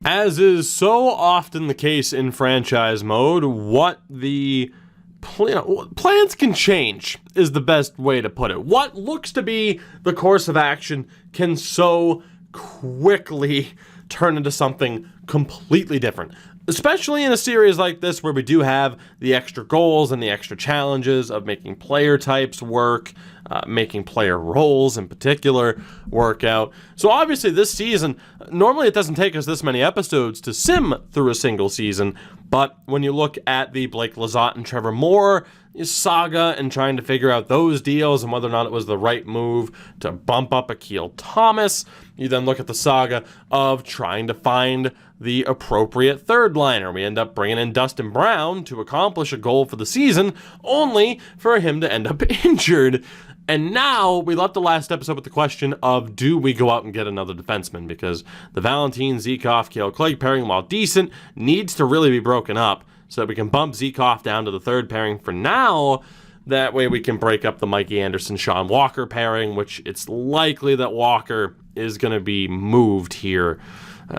As is so often the case in franchise mode, what the plans can change is the best way to put it. What looks to be the course of action can so quickly turn into something completely different. Especially in a series like this where we do have the extra goals and the extra challenges of making player types work, making player roles in particular work out. So obviously this season, normally it doesn't take us this many episodes to sim through a single season, but when you look at the Blake Lizotte and Trevor Moore saga and trying to figure out those deals and whether or not it was the right move to bump up Akil Thomas, you then look at the saga of trying to find the appropriate third liner. We end up bringing in Dustin Brown to accomplish a goal for the season, only for him to end up injured. And now we left the last episode with the question of, do we go out and get another defenseman? Because the Valentin, Zykov, Kale Clegg pairing, while decent, needs to really be broken up so that we can bump Zykov down to the third pairing for now. That way we can break up the Mikey Anderson, Sean Walker pairing, which it's likely that Walker is going to be moved here.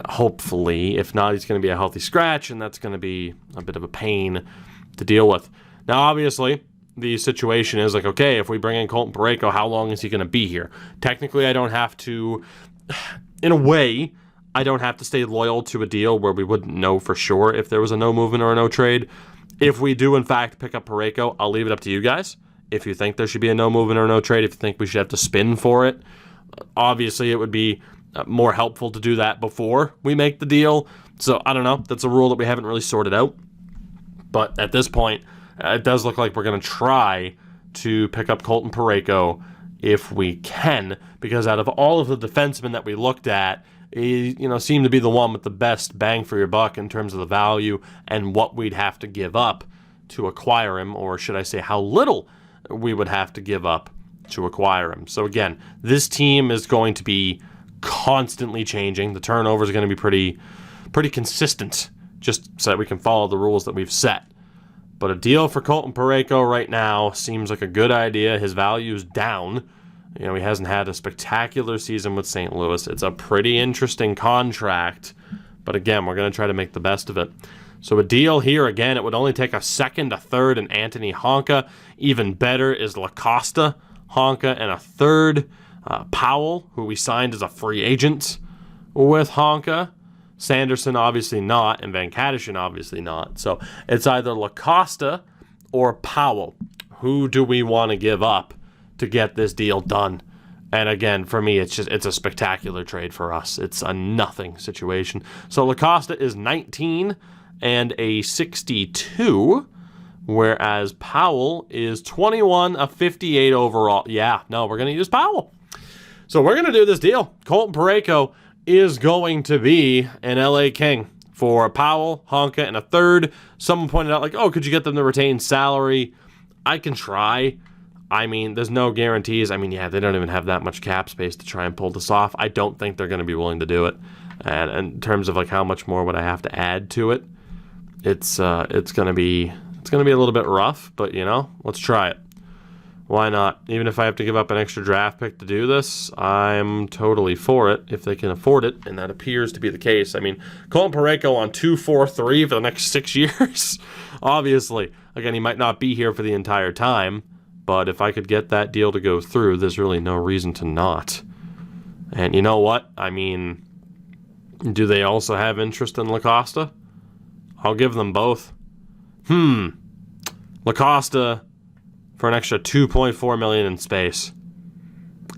Hopefully. If not, he's going to be a healthy scratch, and that's going to be a bit of a pain to deal with. Now, obviously, the situation is like, okay, if we bring in Colton Parayko, how long is he going to be here? Technically, I don't have to, in a way, I don't have to stay loyal to a deal where we wouldn't know for sure if there was a no movement or a no trade. If we do, in fact, pick up Parayko, I'll leave it up to you guys. If you think there should be a no movement or no trade, if you think we should have to spin for it, obviously it would be more helpful to do that before we make the deal. So I don't know. That's a rule that we haven't really sorted out. But at this point, it does look like we're going to try to pick up Colton Parayko if we can, because out of all of the defensemen that we looked at, he seemed to be the one with the best bang for your buck in terms of the value and what we'd have to give up to acquire him, or should I say how little we would have to give up to acquire him. So again, this team is going to be constantly changing. The turnover is going to be pretty consistent, just so that we can follow the rules that we've set. But a deal for Colton Parayko right now seems like a good idea. His value is down. He hasn't had a spectacular season with St. Louis. It's a pretty interesting contract, but again, we're going to try to make the best of it. So a deal here, again, it would only take a second, a third, and Anthony Honka. Even better is LaCosta, Honka, and a third. Powell, who we signed as a free agent with Honka. Sanderson obviously not, and Van Kadishin obviously not. So it's either LaCosta or Powell. Who do we want to give up to get this deal done? And again, for me, it's a spectacular trade for us. It's a nothing situation. So LaCosta is 19 and a 62, whereas Powell is 21, a 58 overall. Yeah, no, we're going to use Powell. So we're going to do this deal. Colton Parayko is going to be an LA King for Powell, Honka, and a third. Someone pointed out, like, oh, could you get them to retain salary? I can try. I mean, there's no guarantees. I mean, yeah, they don't even have that much cap space to try and pull this off. I don't think they're going to be willing to do it. And in terms of like how much more would I have to add to it, it's going to be a little bit rough. But let's try it. Why not? Even if I have to give up an extra draft pick to do this, I'm totally for it if they can afford it, and that appears to be the case. I mean, Colton Parayko on 2-4-3 for the next 6 years. Obviously, again, he might not be here for the entire time, but if I could get that deal to go through, there's really no reason to not. And you know what? I mean, do they also have interest in LaCosta? I'll give them both. LaCosta for an extra $2.4 million in space.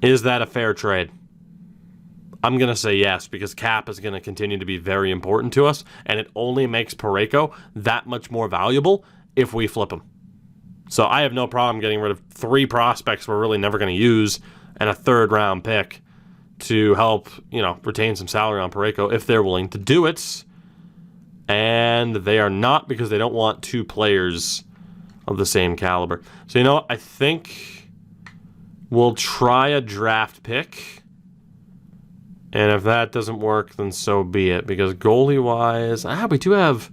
Is that a fair trade? I'm going to say yes, because cap is going to continue to be very important to us, and it only makes Parayko that much more valuable if we flip him. So I have no problem getting rid of 3 prospects we're really never going to use and a third-round pick to help, retain some salary on Parayko if they're willing to do it. And they are not, because they don't want 2 players of the same caliber. So you know what? I think we'll try a draft pick. And if that doesn't work, then so be it. Because goalie-wise, we do have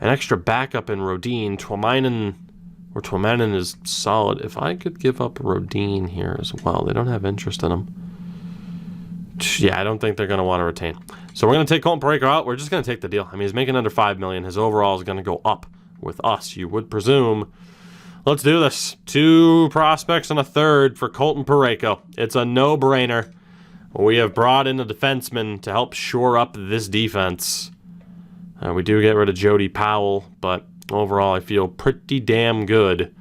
an extra backup in Rodin. Twamanen is solid. If I could give up Rodin here as well. They don't have interest in him. Yeah, I don't think they're going to want to retain. So we're going to take Colton Parayko out. We're just going to take the deal. I mean, he's making under $5 million. His overall is going to go up with us, you would presume. Let's do this. 2 prospects and a third for Colton Parayko. It's a no-brainer. We have brought in a defenseman to help shore up this defense. We do get rid of Jody Powell, but overall I feel pretty damn good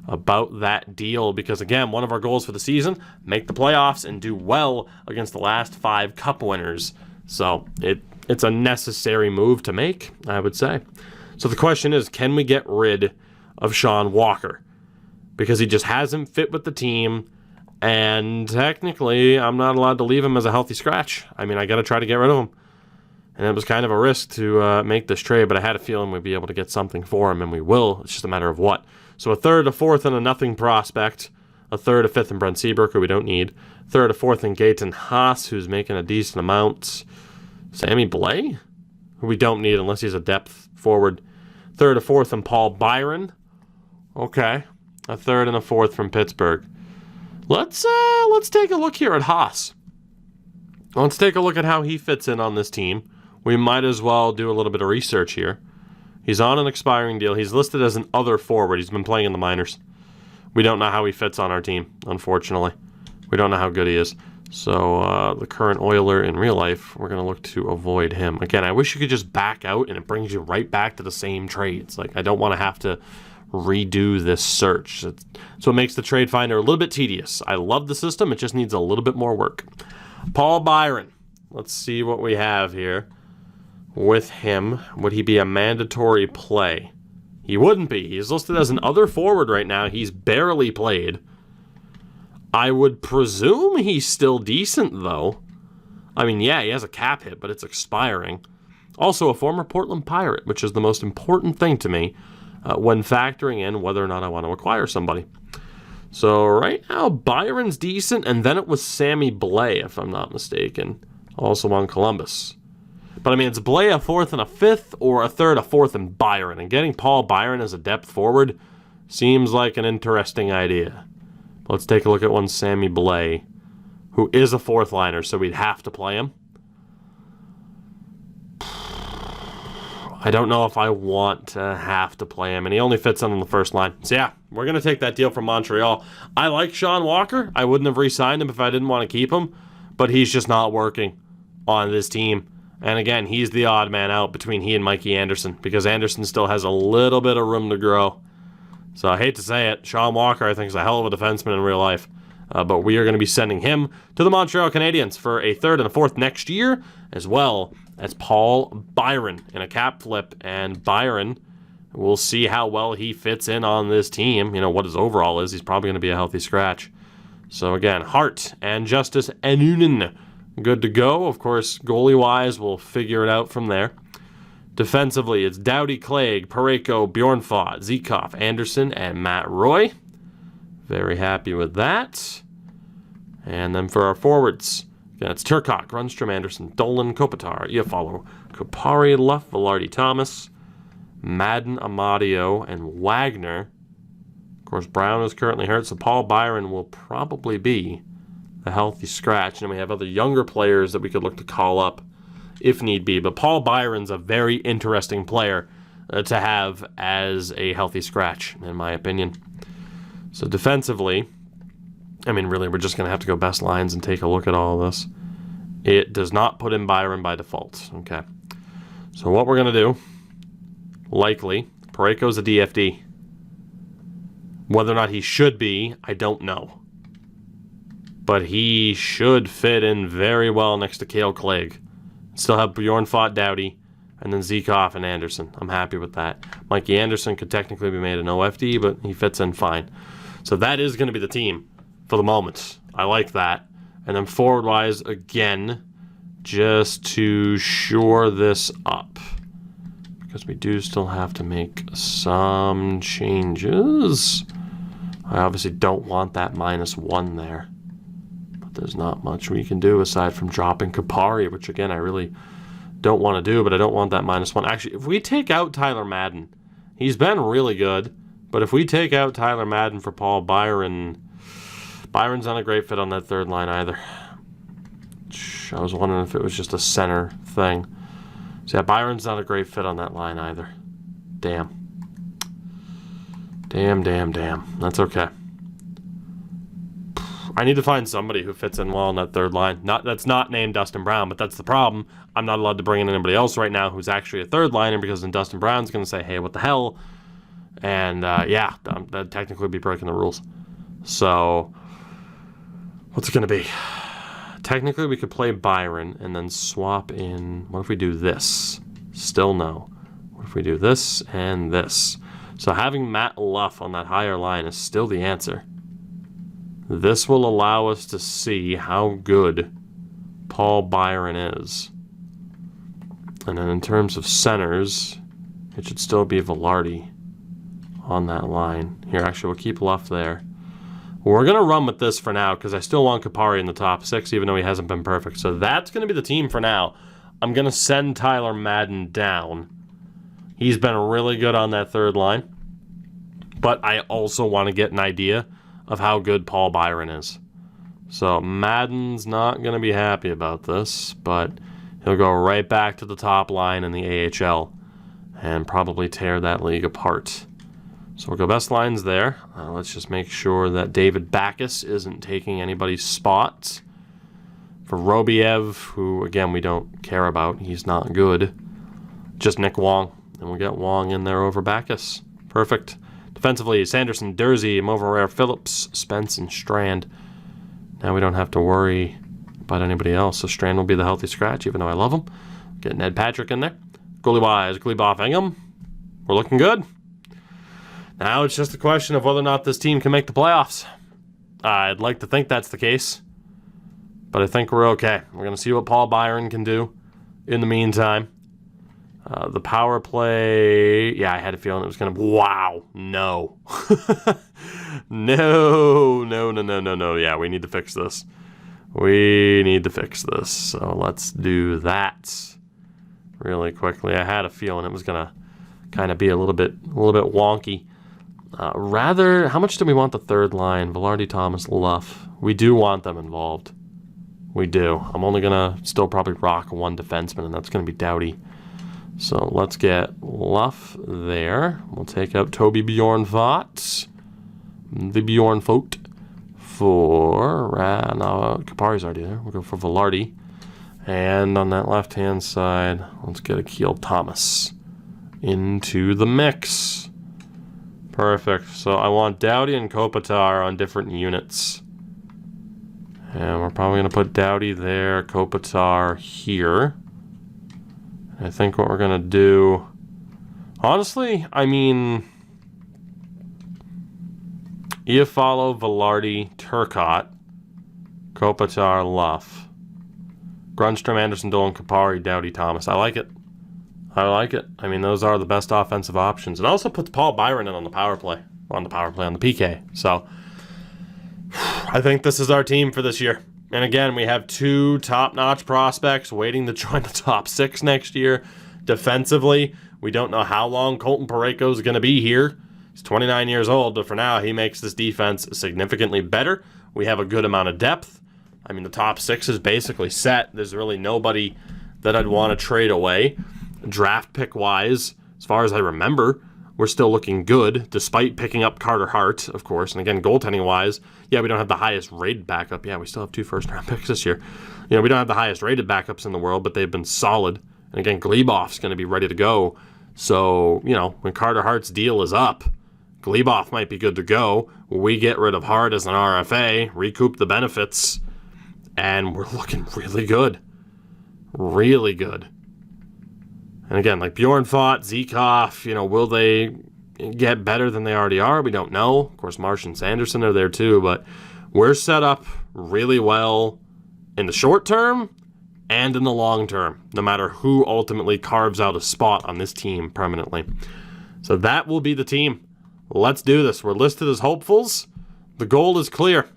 about that deal because, again, one of our goals for the season, make the playoffs and do well against the last 5 cup winners. So it's a necessary move to make, I would say. So the question is, can we get rid of Sean Walker? Because he just hasn't fit with the team, and technically I'm not allowed to leave him as a healthy scratch. I mean, I got to try to get rid of him. And it was kind of a risk to make this trade, but I had a feeling we'd be able to get something for him, and we will. It's just a matter of what. So a third, a fourth, and a nothing prospect. A third, a fifth, and Brent Seabrook, who we don't need. Third, a fourth, and Gaetan Haas, who's making a decent amount. Sammy Blais, who we don't need unless he's a depth forward. Third, a fourth, and Paul Byron. Okay. A third and a fourth from Pittsburgh. Let's take a look here at Haas. Let's take a look at how he fits in on this team. We might as well do a little bit of research here. He's on an expiring deal. He's listed as an other forward. He's been playing in the minors. We don't know how he fits on our team, unfortunately. We don't know how good he is. So the current Oiler in real life, we're going to look to avoid him. Again, I wish you could just back out and it brings you right back to the same trades. Like, I don't want to have to redo this search. So it makes the trade finder a little bit tedious. I love the system. It just needs a little bit more work. Paul Byron. Let's see what we have here with him. Would he be a mandatory play? He wouldn't be. He's listed as an other forward right now. He's barely played. I would presume he's still decent, though. I mean, yeah, he has a cap hit, but it's expiring. Also, a former Portland Pirate, which is the most important thing to me when factoring in whether or not I want to acquire somebody. So right now, Byron's decent, and then it was Sammy Blais, if I'm not mistaken, also on Columbus. But I mean, it's Blais a fourth and a fifth, or a third, a fourth, and Byron. And getting Paul Byron as a depth forward seems like an interesting idea. Let's take a look at one Sammy Blais, who is a fourth liner, so we'd have to play him. I don't know if I want to have to play him, and he only fits in on the first line. So yeah, we're going to take that deal from Montreal. I like Sean Walker. I wouldn't have re-signed him if I didn't want to keep him, but he's just not working on this team. And again, he's the odd man out between he and Mikey Anderson, because Anderson still has a little bit of room to grow. So I hate to say it, Sean Walker I think is a hell of a defenseman in real life. But we are going to be sending him to the Montreal Canadiens for a third and a fourth next year, as well as Paul Byron in a cap flip. And Byron, we'll see how well he fits in on this team. You know, what his overall is. He's probably going to be a healthy scratch. So again, Hart and Justice Enunen, good to go. Of course, goalie-wise, we'll figure it out from there. Defensively, it's Doughty, Clegg, Parayko, Bjornfot, Zikov, Anderson, and Matt Roy. Very happy with that. And then for our forwards, again, it's Turcotte, Grundstrom, Anderson, Dolan, Kopitar, Iafallo, Kupari, Luff, Velarde, Thomas, Madden, Amadio, and Wagner. Of course, Brown is currently hurt, so Paul Byron will probably be a healthy scratch. And we have other younger players that we could look to call up if need be. But Paul Byron's a very interesting player to have as a healthy scratch, in my opinion. So defensively, I mean, really, we're just going to have to go best lines and take a look at all of this. It does not put in Byron by default. Okay. So what we're going to do, likely, Parayko's a DFD. Whether or not he should be, I don't know. But he should fit in very well next to Cale Clegg. Still have Bjornfot, Doughty, and then Zikov and Anderson. I'm happy with that. Mikey Anderson could technically be made an OFD, but he fits in fine. So that is going to be the team for the moment. I like that. And then forward-wise, again, just to shore this up, because we do still have to make some changes. I obviously don't want that -1 there. But there's not much we can do aside from dropping Kupari, which, again, I really don't want to do, but I don't want that -1. Actually, if we take out Tyler Madden, he's been really good. But if we take out Tyler Madden for Paul Byron, Byron's not a great fit on that third line either. I was wondering if it was just a center thing. So yeah, Byron's not a great fit on that line either. Damn. Damn. That's okay. I need to find somebody who fits in well on that third line. That's not named Dustin Brown, but that's the problem. I'm not allowed to bring in anybody else right now who's actually a third liner, because then Dustin Brown's going to say, hey, what the hell? And yeah, that'd technically be breaking the rules. So what's it going to be? Technically, we could play Byron and then swap in. What if we do this? Still no. What if we do this and this? So having Matt Luff on that higher line is still the answer. This will allow us to see how good Paul Byron is. And then in terms of centers, it should still be Velarde on that line. Here, actually, we'll keep Luff there. We're going to run with this for now because I still want Kupari in the top 6, even though he hasn't been perfect. So that's going to be the team for now. I'm going to send Tyler Madden down. He's been really good on that third line. But I also want to get an idea of how good Paul Byron is. So Madden's not going to be happy about this, but he'll go right back to the top line in the AHL and probably tear that league apart. So we'll go best lines there. Let's just make sure that David Backus isn't taking anybody's spot. For Robiev, who, again, we don't care about. He's not good. Just Nick Wong. And we'll get Wong in there over Backus. Perfect. Defensively, Sanderson, Dursey, Moverare, Phillips, Spence, and Strand. Now we don't have to worry about anybody else. So Strand will be the healthy scratch, even though I love him. Get Ned Patrick in there. Goalie-wise, Gleboff, Ingham. We're looking good. Now it's just a question of whether or not this team can make the playoffs. I'd like to think that's the case, but I think we're okay. We're going to see what Paul Byron can do in the meantime. The power play, yeah, I had a feeling it was going to, wow, no. No. Yeah, we need to fix this. So let's do that really quickly. I had a feeling it was going to kind of be a little bit wonky. Rather, how much do we want the third line? Velarde, Thomas, Luff. We do want them involved. We do. I'm only going to still probably rock one defenseman, and that's going to be Doughty. So let's get Luff there. We'll take out Toby Bjornfot. The Bjornfot for... no, Kupari's already there. We'll go for Velarde. And on that left-hand side, let's get Akil Thomas into the mix. Perfect. So I want Doughty and Kopitar on different units. And we're probably going to put Doughty there, Kopitar here. I think what we're going to do... Honestly, I mean... Iafallo, Velarde, Turcotte, Kopitar, Luff. Grundstrom, Anderson, Dolan, Kupari, Doughty, Thomas. I like it. I mean, those are the best offensive options. It also puts Paul Byron in on the power play. On the PK. So, I think this is our team for this year. And again, we have 2 top-notch prospects waiting to join the top 6 next year. Defensively, we don't know how long Colton Parayko is going to be here. He's 29 years old, but for now, he makes this defense significantly better. We have a good amount of depth. I mean, the top 6 is basically set. There's really nobody that I'd want to trade away. Draft pick-wise, as far as I remember, we're still looking good, despite picking up Carter Hart, of course. And again, goaltending-wise, yeah, we don't have the highest rated backup. Yeah, we still have 2 first-round picks this year. You know, we don't have the highest rated backups in the world, but they've been solid. And again, Gleboff's going to be ready to go. So, you know, when Carter Hart's deal is up, Gleboff might be good to go. We get rid of Hart as an RFA, recoup the benefits, and we're looking really good. Really good. And again, like Bjornfot, Zekov, you know, will they get better than they already are? We don't know. Of course, Marsh and Sanderson are there too, but we're set up really well in the short term and in the long term, no matter who ultimately carves out a spot on this team permanently. So that will be the team. Let's do this. We're listed as hopefuls. The goal is clear.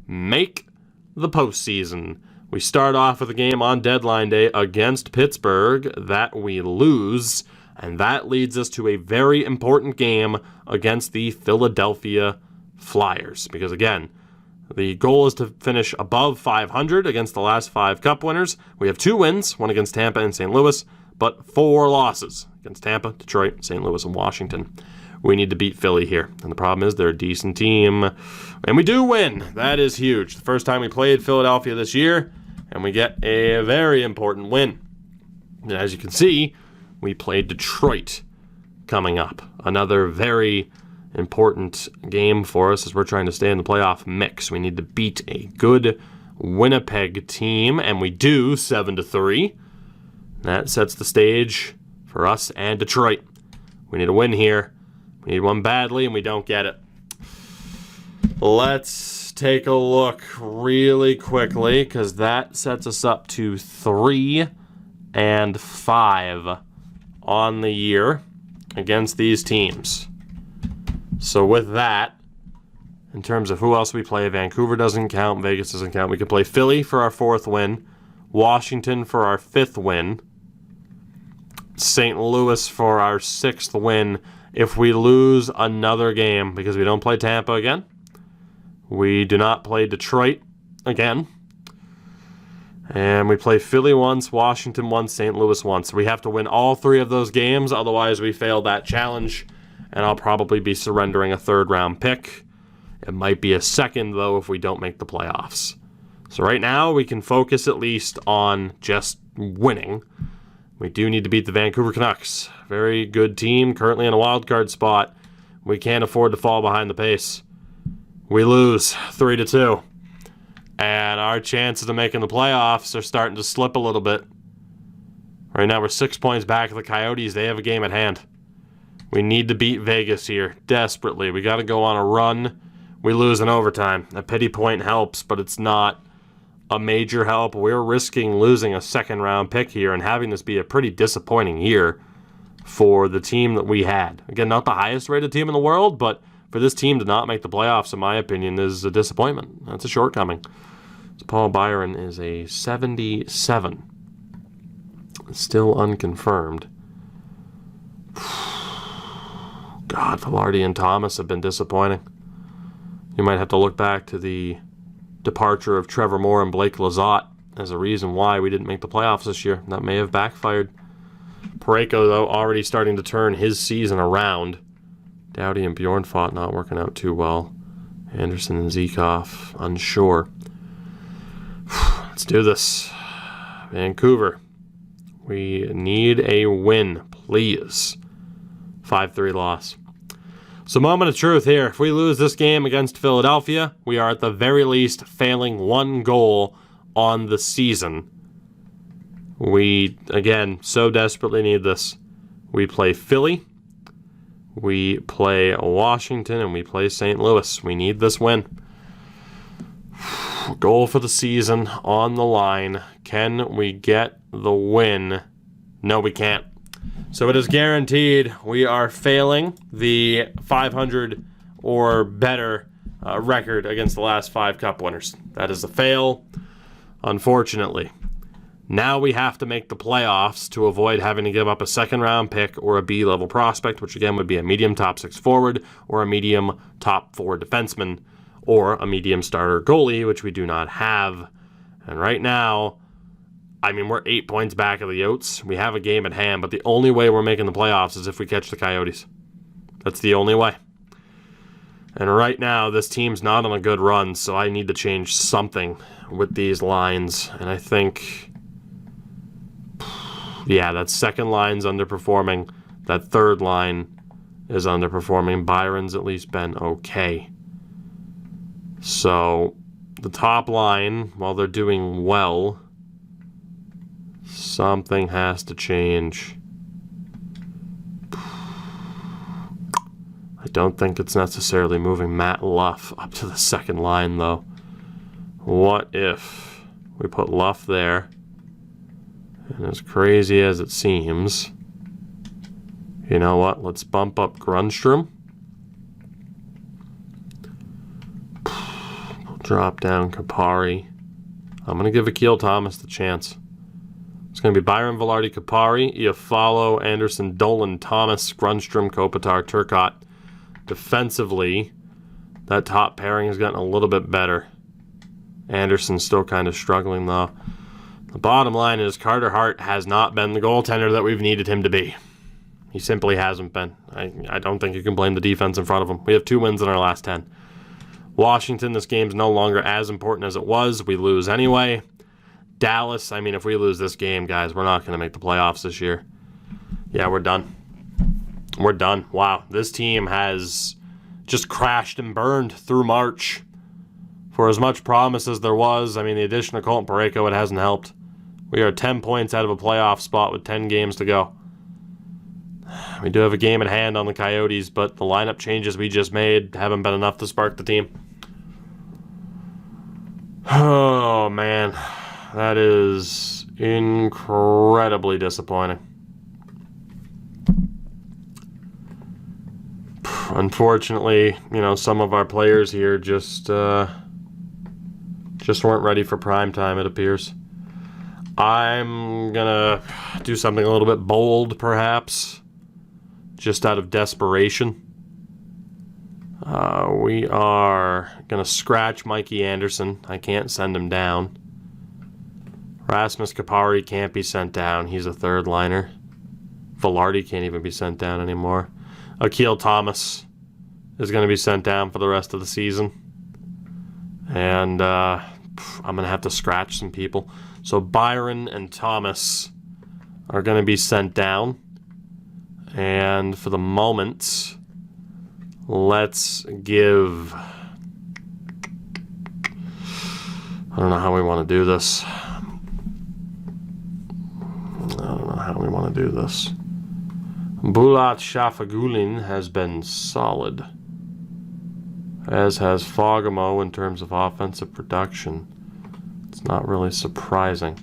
Make the postseason. We start off with a game on deadline day against Pittsburgh that we lose, and that leads us to a very important game against the Philadelphia Flyers. Because again, The goal is to finish above 500 against the last 5 Cup winners. We have 2 wins, one against Tampa and St. Louis, but 4 losses against Tampa, Detroit, St. Louis, and Washington. We need to beat Philly here. And the problem is they're a decent team. And we do win. That is huge. The first time we played Philadelphia this year, and we get a very important win. And as you can see, we played Detroit coming up. Another very important game for us as we're trying to stay in the playoff mix. We need to beat a good Winnipeg team, and we do 7-3. That sets the stage for us and Detroit. We need a win here. We need one badly, and we don't get it. Let's take a look really quickly, because that sets us up to 3-5 on the year against these teams. So with that, in terms of who else we play, Vancouver doesn't count, Vegas doesn't count. We could play Philly for our 4th win, Washington for our 5th win, St. Louis for our 6th win. If we lose another game, because we don't play Tampa again, we do not play Detroit again, and we play Philly once, Washington once, St. Louis once. We have to win all 3 of those games, otherwise we fail that challenge. And I'll probably be surrendering a 3rd-round pick. It might be a 2nd, though, if we don't make the playoffs. So right now, we can focus at least on just winning. We do need to beat the Vancouver Canucks. Very good team, currently in a wild card spot. We can't afford to fall behind the pace. We lose 3-2. And our chances of making the playoffs are starting to slip a little bit. Right now, we're 6 points back of the Coyotes. They have a game at hand. We need to beat Vegas here, desperately. We got to go on a run. We lose in overtime. A pity point helps, but it's not a major help. We're risking losing a 2nd-round pick here and having this be a pretty disappointing year for the team that we had. Again, not the highest-rated team in the world, but for this team to not make the playoffs, in my opinion, is a disappointment. That's a shortcoming. So Paul Byron is a 77. Still unconfirmed. God, Velarde and Thomas have been disappointing. You might have to look back to the departure of Trevor Moore and Blake Lizotte as a reason why we didn't make the playoffs this year. That may have backfired. Parayko, though, already starting to turn his season around. Doughty and Bjornfot not working out too well. Anderson and Zekov, unsure. Let's do this. Vancouver. We need a win, please. 5-3 loss. So moment of truth here. If we lose this game against Philadelphia, we are at the very least failing 1 goal on the season. We, again, so desperately need this. We play Philly, we play Washington, and we play St. Louis. We need this win. Goal for the season on the line. Can we get the win? No, we can't. So it is guaranteed we are failing the 500 or better record against the last 5 Cup winners. That is a fail, unfortunately. Now we have to make the playoffs to avoid having to give up a 2nd-round pick or a B-level prospect, which again would be a medium top 6 forward or a medium top 4 defenseman or a medium starter goalie, which we do not have. And right now, I mean, we're 8 points back of the Yotes. We have a game at hand, but the only way we're making the playoffs is if we catch the Coyotes. That's the only way. And right now, this team's not on a good run, so I need to change something with these lines. And I think, yeah, that 2nd line's underperforming. That 3rd line is underperforming. Byron's at least been okay. So the top line, while they're doing well, something has to change. I don't think it's necessarily moving Matt Luff up to the 2nd line, though. What if we put Luff there? And as crazy as it seems, you know what? Let's bump up Grundstrom. We'll drop down Kapari. I'm going to give Akil Thomas the chance. It's going to be Byron, Velarde, Kapari, Iafallo, Anderson, Dolan, Thomas, Grundstrom, Kopitar, Turcotte. Defensively, that top pairing has gotten a little bit better. Anderson's still kind of struggling, though. The bottom line is Carter Hart has not been the goaltender that we've needed him to be. He simply hasn't been. I don't think you can blame the defense in front of him. We have 2 wins in our last 10. Washington, this game's no longer as important as it was. We lose anyway. Dallas, I mean, if we lose this game, guys, we're not going to make the playoffs this year. Yeah, we're done. We're done. Wow, this team has just crashed and burned through March. For as much promise as there was, I mean, the addition of Colton Parayko, it hasn't helped. We are 10 points out of a playoff spot with 10 games to go. We do have a game at hand on the Coyotes, but the lineup changes we just made haven't been enough to spark the team. Oh, man. That is incredibly disappointing. Unfortunately, you know, some of our players here just weren't ready for prime time, it appears. I'm gonna do something a little bit bold, perhaps, just out of desperation. We are gonna scratch Mikey Anderson. I can't send him down. Rasmus Kupari can't be sent down. He's a third liner. Velarde can't even be sent down anymore. Akil Thomas is going to be sent down for the rest of the season. And I'm going to have to scratch some people. So Byron and Thomas are going to be sent down. And for the moment, let's give... I don't know how we want to do this. Bulat Shafagulin has been solid, as has Fogamo in terms of offensive production. It's not really surprising.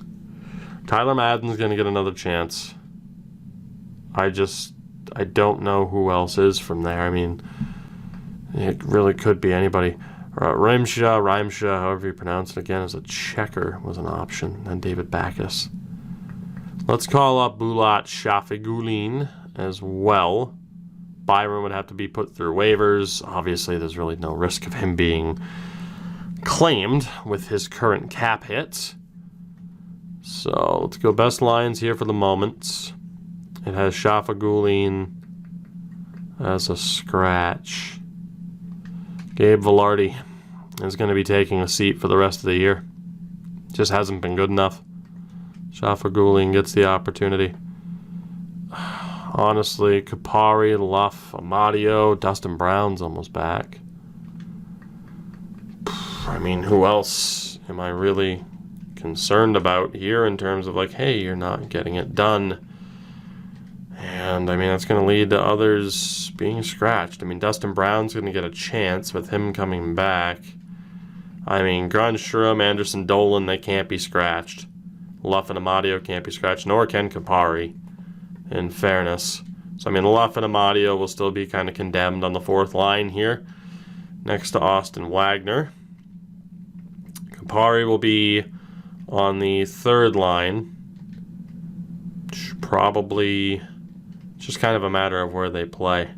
Tyler Madden's going to get another chance. I don't know who else is from there. I mean, it really could be anybody. Rimsha, however you pronounce it again, as a checker was an option. And David Backus. Let's call up Bulat Shafagulin as well. Byron would have to be put through waivers. Obviously, there's really no risk of him being claimed with his current cap hit. So let's go best lines here for the moment. It has Shafagulin as a scratch. Gabe Velarde is going to be taking a seat for the rest of the year. Just hasn't been good enough. Shafagulin gets the opportunity. Honestly, Kupari, Luff, Amadio, Dustin Brown's almost back. I mean, who else am I really concerned about here in terms of like, hey, you're not getting it done? And I mean, that's going to lead to others being scratched. I mean, Dustin Brown's going to get a chance with him coming back. I mean, Grundstrom, Anderson, Dolan, they can't be scratched. Luff and Amadio can't be scratched, nor can Kupari, in fairness. So, I mean, Luff and Amadio will still be kind of condemned on the fourth line here, next to Austin Wagner. Kupari will be on the third line. Probably just kind of a matter of where they play.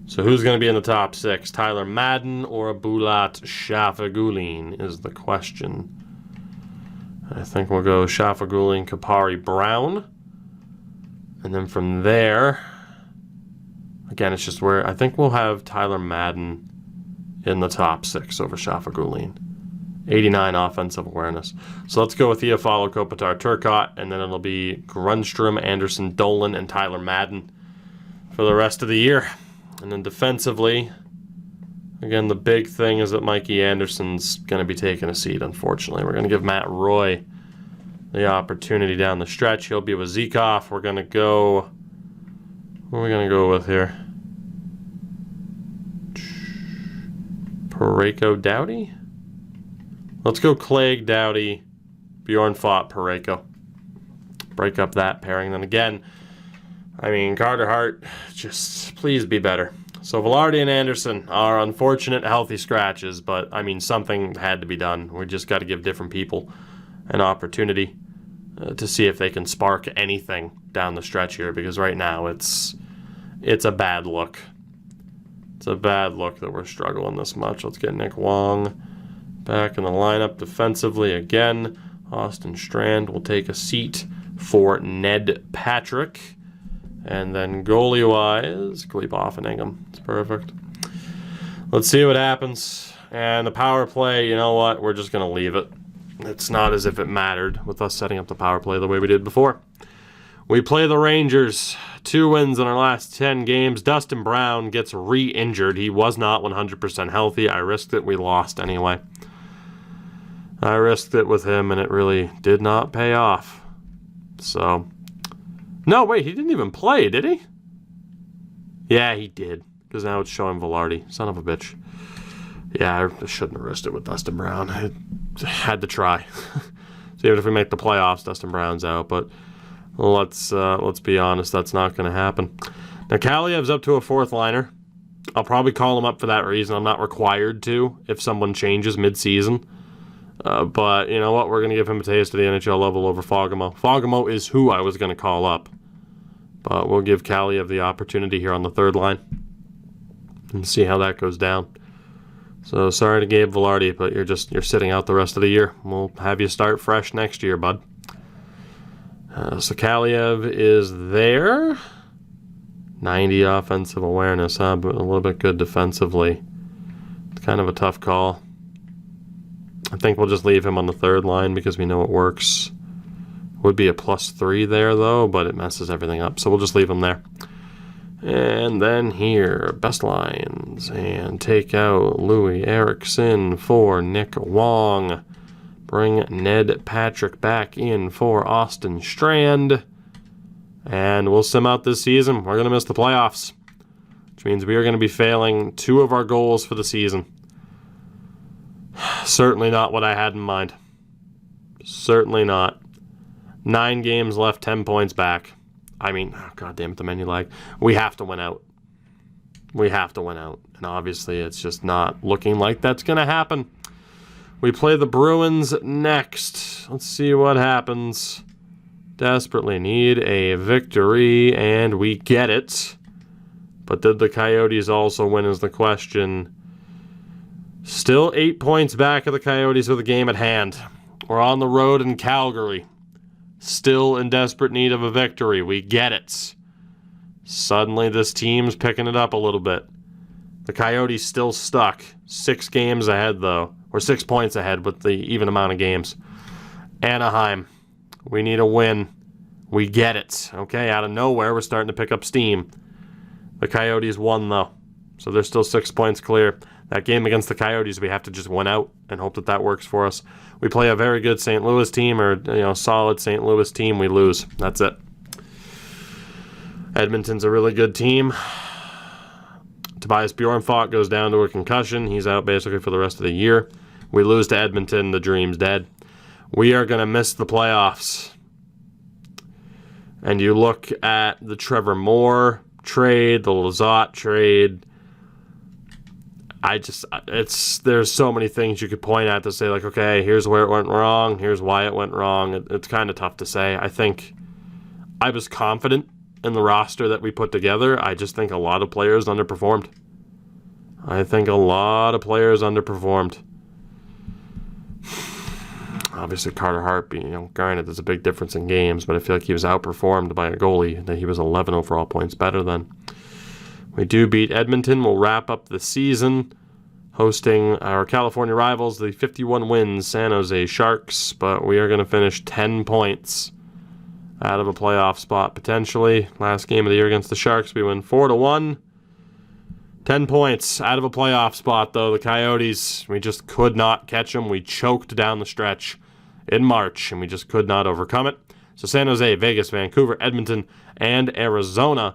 So who's going to be in the top six? Tyler Madden or Bulat Shafagulin is the question. I think we'll go Shafagulin, Kupari, Brown. And then from there, again, it's just where I think we'll have Tyler Madden in the top six over Shafagulin. 89 offensive awareness. So let's go with Iafallo, Kopitar, Turcotte, and then it'll be Grundstrom, Anderson, Dolan, and Tyler Madden for the rest of the year. And then defensively, again, the big thing is that Mikey Anderson's going to be taking a seat, unfortunately. We're going to give Matt Roy the opportunity down the stretch. He'll be with Zekov. We're going to go... What are we going to go with here? Parayko, Doughty? Let's go Clegg, Doughty, Bjorn Fott, Parayko. Break up that pairing. Then again, I mean, Carter Hart, just please be better. So Velarde and Anderson are unfortunate healthy scratches, but I mean, something had to be done. We just got to give different people an opportunity to see if they can spark anything down the stretch here, because right now it's a bad look. It's a bad look that we're struggling this much. Let's get Nick Wong back in the lineup defensively again. Austin Strand will take a seat for Ned Patrick. And then goalie-wise, Gleboff and Ingham. It's perfect. Let's see what happens. And the power play, you know what? We're just going to leave it. It's not as if it mattered with us setting up the power play the way we did before. We play the Rangers. 2 wins in our last 10 games. Dustin Brown gets re-injured. He was not 100% healthy. I risked it. We lost anyway. I risked it with him, and it really did not pay off. So, no, wait, he didn't even play, did he? Yeah, he did, because now it's showing Velarde. Son of a bitch. Yeah, I shouldn't have risked it with Dustin Brown. I had to try. So even if we make the playoffs, Dustin Brown's out, but let's be honest, that's not going to happen. Now, Kaliev's up to a 4th liner. I'll probably call him up for that reason. I'm not required to if someone changes mid-season. But you know what? We're going to give him a taste of the NHL level over Fogamo. Fogamo is who I was going to call up. But we'll give Kaliev the opportunity here on the 3rd line and see how that goes down. So sorry to Gabe Velarde, but you're sitting out the rest of the year. We'll have you start fresh next year, bud. So Kaliev is there. 90 offensive awareness, huh? But a little bit good defensively. It's kind of a tough call. I think we'll just leave him on the 3rd line because we know it works. Would be a +3 there, though, but it messes everything up. So we'll just leave him there. And then here, best lines. And take out Louis Eriksson for Nick Wong. Bring Ned Patrick back in for Austin Strand. And we'll sim out this season. We're going to miss the playoffs, which means we are going to be failing 2 of our goals for the season. Certainly not what I had in mind. Certainly not. 9 games left, 10 points back. I mean, oh, God damn it, the menu lag. We have to win out. We have to win out. And obviously, it's just not looking like that's going to happen. We play the Bruins next. Let's see what happens. Desperately need a victory, and we get it. But did the Coyotes also win is the question. Still 8 points back of the Coyotes with a game at hand. We're on the road in Calgary. Still in desperate need of a victory. We get it. Suddenly this team's picking it up a little bit. The Coyotes still stuck. 6 games ahead, though. Or 6 points ahead with the even amount of games. Anaheim. We need a win. We get it. Okay, out of nowhere, we're starting to pick up steam. The Coyotes won, though. So they're still 6 points clear. That game against the Coyotes, we have to just win out and hope that that works for us. We play a very good St. Louis team, or solid St. Louis team, we lose. That's it. Edmonton's a really good team. Tobias Bjornfot goes down to a concussion. He's out basically for the rest of the year. We lose to Edmonton. The dream's dead. We are going to miss the playoffs. And you look at the Trevor Moore trade, the Lizotte trade. There's so many things you could point at to say, like, okay, here's where it went wrong, here's why it went wrong. It's kind of tough to say. I think I was confident in the roster that we put together. I just think a lot of players underperformed. Obviously, Carter Hart, granted, there's a big difference in games, but I feel like he was outperformed by a goalie that he was 11 overall points better than. We do beat Edmonton. We'll wrap up the season hosting our California rivals, the 51 wins San Jose Sharks, but we are going to finish 10 points out of a playoff spot potentially. Last game of the year against the Sharks, we win 4-1. 10 points out of a playoff spot, though. The Coyotes, we just could not catch them. We choked down the stretch in March, and we just could not overcome it. So San Jose, Vegas, Vancouver, Edmonton, and Arizona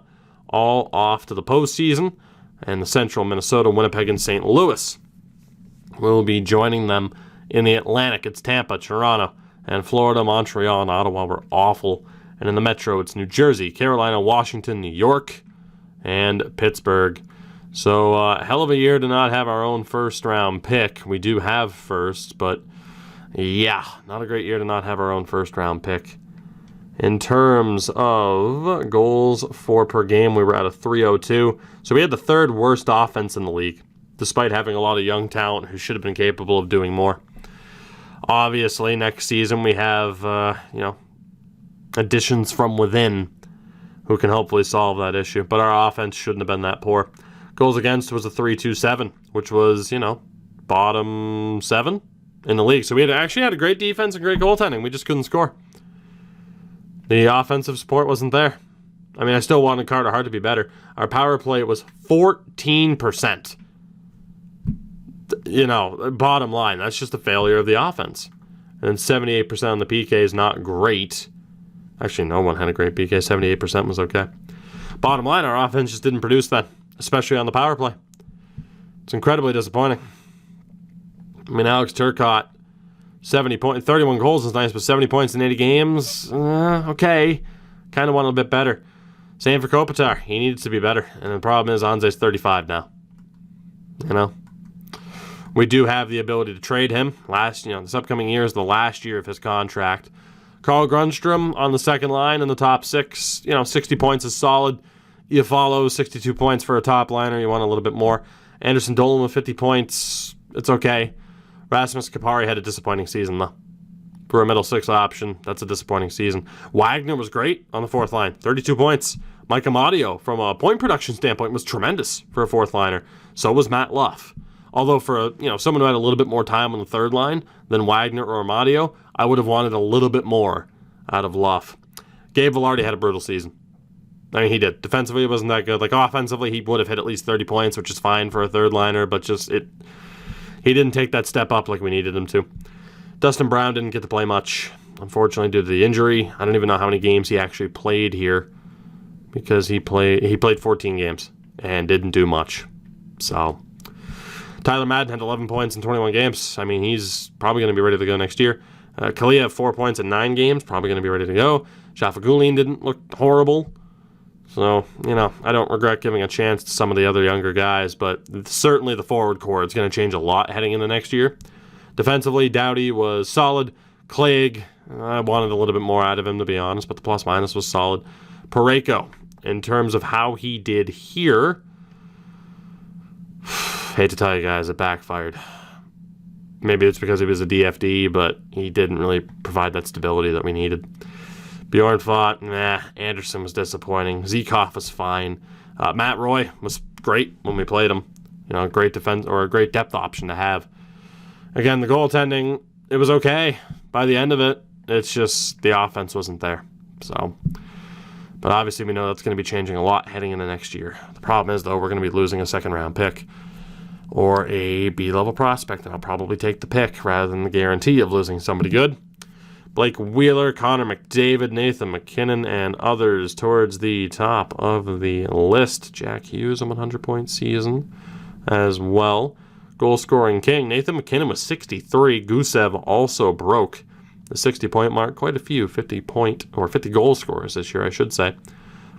all off to the postseason, and the Central, Minnesota, Winnipeg, and St. Louis will be joining them in the Atlantic. It's Tampa, Toronto, and Florida. Montreal and Ottawa were awful. And in the Metro, it's New Jersey, Carolina, Washington, New York, and Pittsburgh. So, hell of a year to not have our own first-round pick. We do have firsts, but yeah, not a great year to not have our own first-round pick. In terms of goals for per game, we were at a .302. So we had the 3rd worst offense in the league. despite having a lot of young talent who should have been capable of doing more. Obviously, next season we have, additions from within who can hopefully solve that issue. But our offense shouldn't have been that poor. Goals against was a 3.27, which was, bottom 7 in the league. So we actually had a great defense and great goaltending. We just couldn't score. The offensive support wasn't there. I mean, I still wanted Carter Hart to be better. Our power play was 14%. Bottom line, that's just a failure of the offense. And 78% on the PK is not great. Actually, no one had a great PK. 78% was okay. Bottom line, our offense just didn't produce that, especially on the power play. It's incredibly disappointing. I mean, Alex Turcotte, 31 goals is nice, but 70 points in 80 games, okay. Kind of want a bit better. Same for Kopitar. He needs to be better. And the problem is Anze's 35 now. We do have the ability to trade him. This upcoming year is the last year of his contract. Carl Grundstrom on the second line in the top 6. 60 points is solid. You follow 62 points for a top liner. You want a little bit more. Anderson Dolan with 50 points. It's okay. Rasmus Kupari had a disappointing season, though. For a middle 6 option, that's a disappointing season. Wagner was great on the fourth line. 32 points. Mike Amadio, from a point production standpoint, was tremendous for a fourth liner. So was Matt Luff. Although for someone who had a little bit more time on the third line than Wagner or Amadio, I would have wanted a little bit more out of Luff. Gabe Velarde had a brutal season. I mean, he did. Defensively, it wasn't that good. Offensively, he would have hit at least 30 points, which is fine for a third liner, but he didn't take that step up like we needed him to. Dustin Brown didn't get to play much, unfortunately, due to the injury. I don't even know how many games he actually played here, because he played 14 games and didn't do much. So Tyler Madden had 11 points in 21 games. I mean, he's probably going to be ready to go next year. Kalia had 4 points in 9 games, probably going to be ready to go. Shafagulin didn't look horrible. So, I don't regret giving a chance to some of the other younger guys, but certainly the forward core is going to change a lot heading into next year. Defensively, Doughty was solid. Clegg, I wanted a little bit more out of him, to be honest, but the plus-minus was solid. Parayko, in terms of how he did here, hate to tell you guys, it backfired. Maybe it's because he was a DFD, but he didn't really provide that stability that we needed. Bjorn fought, Anderson was disappointing. Zekov was fine. Matt Roy was great when we played him. Great defense or a great depth option to have. Again, the goaltending, it was okay. By the end of it, it's just the offense wasn't there. So, but obviously we know that's going to be changing a lot heading into next year. The problem is, though, we're going to be losing a second-round pick or a B-level prospect, and I'll probably take the pick rather than the guarantee of losing somebody good. Blake Wheeler, Connor McDavid, Nathan McKinnon, and others towards the top of the list. Jack Hughes, a 100-point season as well. Goal-scoring king, Nathan McKinnon with 63. Gusev also broke the 60-point mark. Quite a few 50 goal scorers this year, I should say.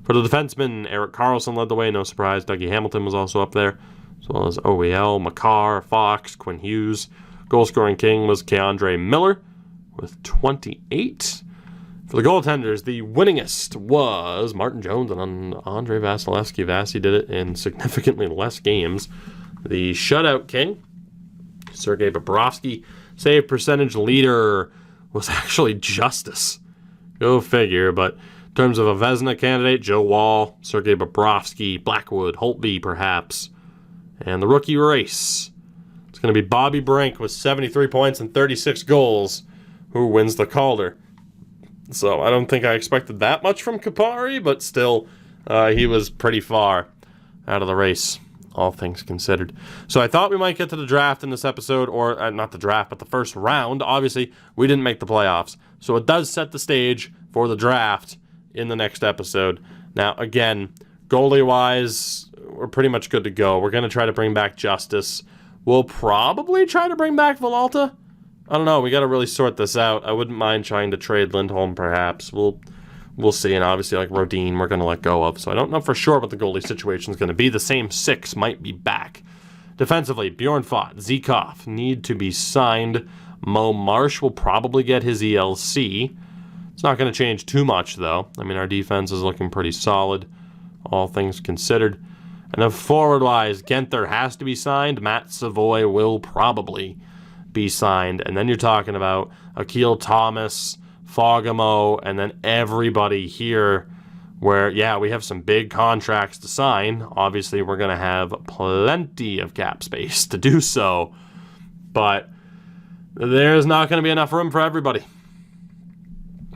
For the defensemen, Erik Karlsson led the way, no surprise. Dougie Hamilton was also up there, as well as OEL, Makar, Fox, Quinn Hughes. Goal-scoring king was Keandre Miller with 28. For the goaltenders, the winningest was Martin Jones and Andre Vasilevsky. Vasi did it in significantly less games. The shutout king, Sergei Bobrovsky. Save percentage leader was actually Justice. Go figure, but in terms of a Vezina candidate, Joe Wall, Sergei Bobrovsky, Blackwood, Holtby perhaps. And the rookie race, it's going to be Bobby Brink with 73 points and 36 goals, who wins the Calder. So I don't think I expected that much from Kupari, but still, he was pretty far out of the race, all things considered. So I thought we might get to the draft in this episode, or not the draft, but the first round. Obviously, we didn't make the playoffs, so it does set the stage for the draft in the next episode. Now, again, goalie-wise, we're pretty much good to go. We're going to try to bring back Justice. We'll probably try to bring back Villalta. I don't know. We got to really sort this out. I wouldn't mind trying to trade Lindholm, perhaps. We'll see. And obviously, Rodin, we're going to let go of. So I don't know for sure what the goalie situation is going to be. The same 6 might be back. Defensively, Bjorn Fott, Zekov need to be signed. Mo Marsh will probably get his ELC. It's not going to change too much, though. I mean, our defense is looking pretty solid, all things considered. And then forward-wise, Genther has to be signed. Matt Savoy will probably be signed. And then you're talking about Akil Thomas, Fogamo, and then everybody here where, yeah, we have some big contracts to sign. Obviously, we're going to have plenty of cap space to do so. But there's not going to be enough room for everybody.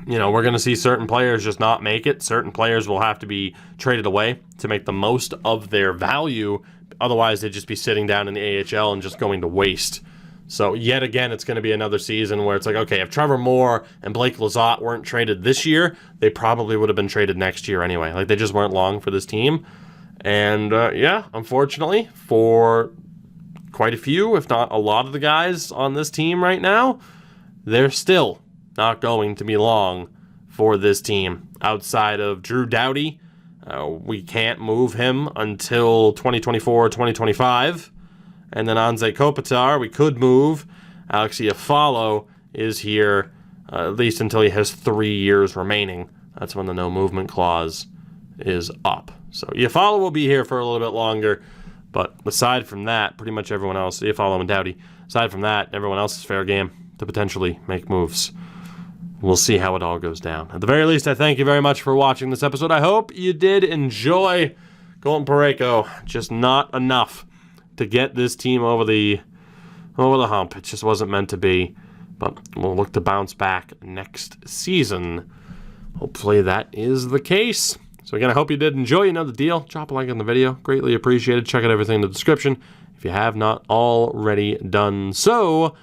You know, we're going to see certain players just not make it. Certain players will have to be traded away to make the most of their value. Otherwise, they'd just be sitting down in the AHL and just going to waste. So, yet again, it's going to be another season where it's like, okay, if Trevor Moore and Blake Lizotte weren't traded this year, they probably would have been traded next year anyway. Like, they just weren't long for this team. And, yeah, unfortunately, for quite a few, if not a lot of the guys on this team right now, they're still not going to be long for this team. Outside of Drew Doughty, we can't move him until 2024, 2025. And then Anze Kopitar, we could move. Alexei Afalo is here at least until he has 3 years remaining. That's when the no movement clause is up. So Iafalo will be here for a little bit longer. But aside from that, pretty much everyone else, Iafalo and Doughty, aside from that, everyone else is fair game to potentially make moves. We'll see how it all goes down. At the very least, I thank you very much for watching this episode. I hope you did enjoy. Colton Parayko, just not enough to get this team over the hump. It just wasn't meant to be. But we'll look to bounce back next season. Hopefully that is the case. So again, I hope you did enjoy. You know the deal. Drop a like on the video. Greatly appreciated. Check out everything in the description if you have not already done so.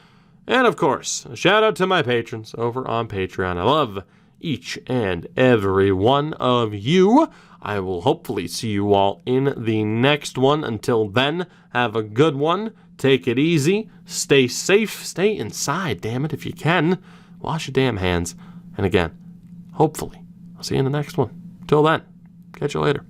And of course, a shout out to my patrons over on Patreon. I love each and every one of you. I will hopefully see you all in the next one. Until then, have a good one. Take it easy. Stay safe. Stay inside, damn it, if you can. Wash your damn hands. And again, hopefully, I'll see you in the next one. Till then, catch you later.